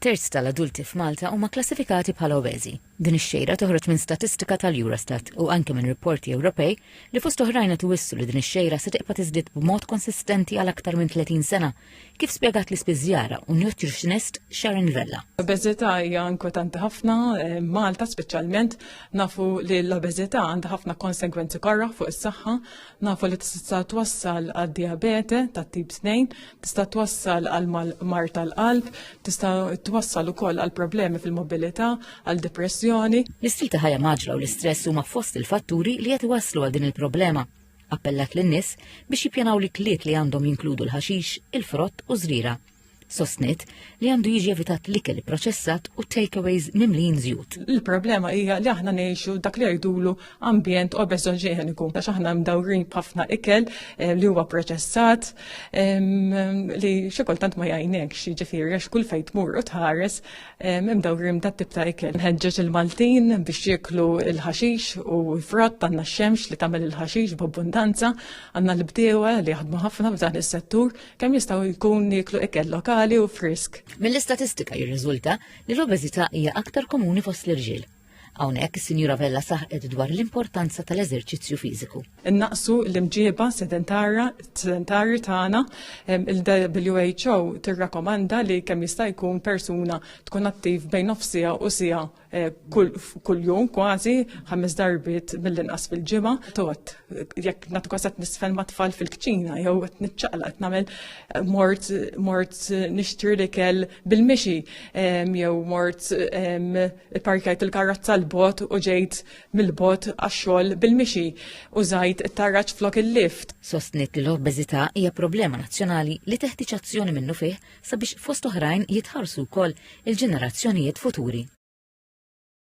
Terz tal-adulti f'Malta huma klassifikati bħala obeżi. Din ix-xejra toħroġ minn statistika tal-Eurostat u anke minn rapporti Ewropej li fost oħrajn iwissu li din ix-xejra se tibqa' tiżdied b'mod konsistenti għal aktar minn 30 sena, kif spjegat li spiżjara u nutritionist Sharon Vella. L-obeżità hija inkwetanti ħafna, Malta speċjalment nafu li l-obeżità għandha ħafna konsegwenzi korra fuq is-saħħa, nafu li tista' twassal għad-diabete tat-tip 2, tista' twassal għal mar tal-qalb, tista' twassal ukoll għal problemi fil-mobilità, għal depressjoni. L-istil ta' ħajja maġla u l-istress huma fost il-fatturi li qed iwasslu għal din il-problema. Appellat lin-nies biex jippjanaw l-ikliet li għandhom jinkludu l-ħaxix, il-frott u żriera. Sostnit li għandu jiġi evitat l-ikel proċessat u takeaways mimlin żjud. Il-problema hija li aħna ngħixu dak li jgħidulu ambjent obeżoġeniku. Għax aħna mdawrin b'ħafna ikel li huwa proċessat li xi kultant ma jgħinekx, jiġifieri għax kull fejn tmur u tħares mdawrin dat tip ta' ikel. Nħeġġeġ il-Maltin biex jieklu l-ħaxix u l-frott għandna x-xemx li tagħmel il-ħaxix b'abbundanza, għandna l-bdiewa li jaħdmu ħafna f'dan is-settur kemm jistgħu jkun jieklu ikel lokali u frisk. Mill-istatistika jirriżulta li l-obeżità hija aktar komuni fost l-irġiel. Hawnhekk is-Sinjura Vella saħqet dwar l-importanza tal-eżerċizzju fiżiku. Innaqsu l-imġieba sedentari tagħna, il-WHO tirrakkomanda li kemm jista' jkun persuna tkun attiv bejn nofsija u sija kull jum kważi 5 darbiet mill-inqas fil-ġimgħa. Tot jekk nagħtu qed nisfen ma' tfal fil-kċina jew qed niċċaqla qed nagħmel mort nixtri l-ikel bil-mixi jew mort parkajt il-karozza l-bot u ġejt mill-bot għax-xogħol bil-mixi u żajt it-tarraġ flok il-lift. Sostniet li l-obeżità hija problema nazzjonali li teħtieġ azzjoni minnu fih sabiex fost oħrajn jitħarsu wkoll il-ġenerazzjonijiet futuri.